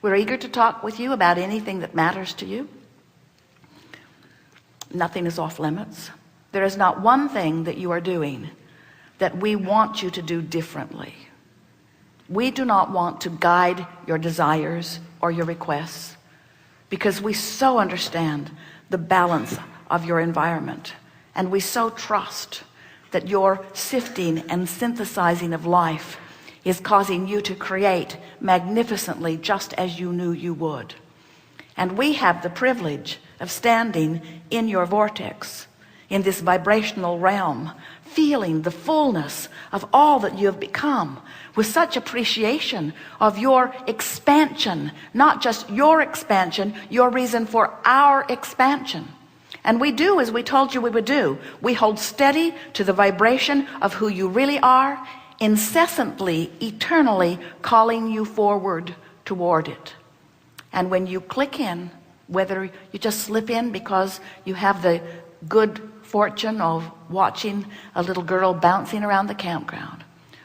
We're eager to talk with you about anything that matters to you. Nothing is off limits. There is not one thing that you are doing that we want you to do differently. We do not want to guide your desires or your requests, because we so understand the balance of your environment, and we so trust that your sifting and synthesizing of life is causing you to create magnificently, just as you knew you would. And we have the privilege of standing in your vortex, in this vibrational realm, feeling the fullness of all that you have become, with such appreciation of your expansion, not just your expansion, your reason for our expansion. And we do as we told you we would do. We hold steady to the vibration of who you really are, incessantly, eternally calling you forward toward it. And when you click in, whether you just slip in because you have the good fortune of watching a little girl bouncing around the campground,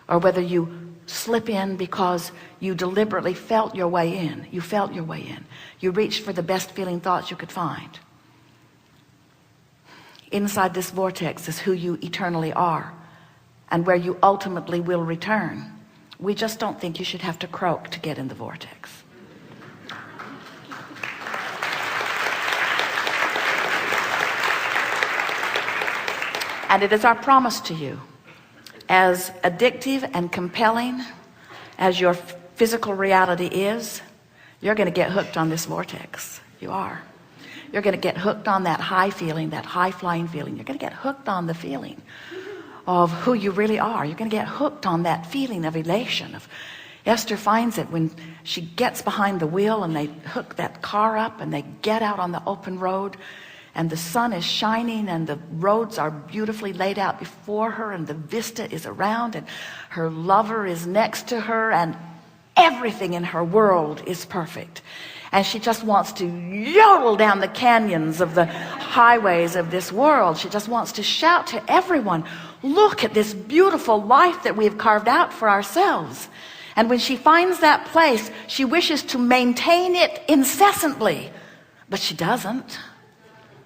or whether you slip in because you deliberately felt your way in, you reached for the best feeling thoughts you could find. Inside this vortex is who you eternally are, and where you ultimately will return. We just don't think you should have to croak to get in the vortex. And it is our promise to you, as addictive and compelling as your physical reality is, you're going to get hooked on this vortex. You are. You're going to get hooked on that high feeling, that high flying feeling. You're going to get hooked on the feeling of who you really are. You're going to get hooked on that feeling of elation. Esther finds it when she gets behind the wheel and they hook that car up and they get out on the open road, and the sun is shining and the roads are beautifully laid out before her, and the vista is around, and her lover is next to her, and everything in her world is perfect. And she just wants to yodel down the canyons of the highways of this world. She just wants to shout to everyone, look at this beautiful life that we've carved out for ourselves. And when she finds that place, she wishes to maintain it incessantly, but she doesn't.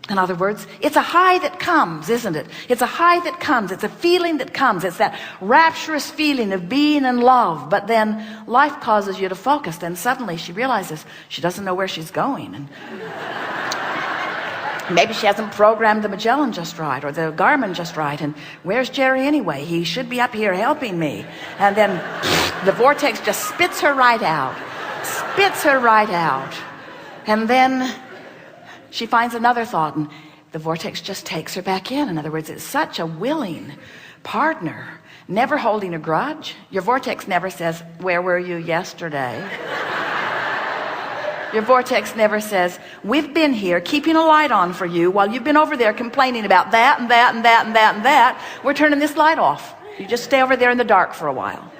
In other words, it's a high that comes, isn't it? It's a high that comes. It's a feeling that comes. It's that rapturous feeling of being in love. But then life causes you to focus. Then suddenly she realizes she doesn't know where she's going. And maybe she hasn't programmed the Magellan just right, or the Garmin just right. And where's Jerry anyway? He should be up here helping me. And then the vortex just spits her right out. Spits her right out. And then she finds another thought, and the vortex just takes her back in. In other words, it's such a willing partner, never holding a grudge. Your vortex never says, where were you yesterday? Your vortex never says, we've been here keeping a light on for you while you've been over there complaining about that and that and that and that and that. We're turning this light off. You just stay over there in the dark for a while.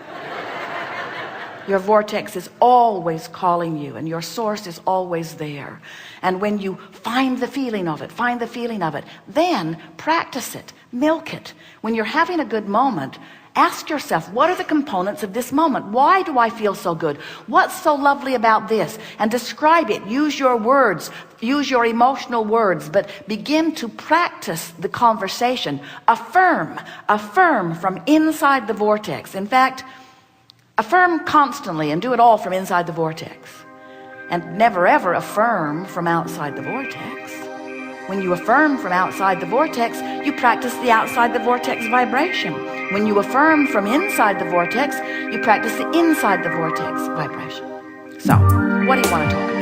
Your vortex is always calling you, and your source is always there. And when you find the feeling of it, then practice it, milk it. When you're having a good moment, ask yourself, what are the components of this moment? Why do I feel so good? What's so lovely about this? And describe it. Use your words, use your emotional words, but begin to practice the conversation. Affirm from inside the vortex. In fact, affirm constantly and do it all from inside the vortex. And never ever affirm from outside the vortex. When you affirm from outside the vortex, you practice the outside the vortex vibration. When you affirm from inside the vortex, you practice the inside the vortex vibration. So, what do you want to talk about?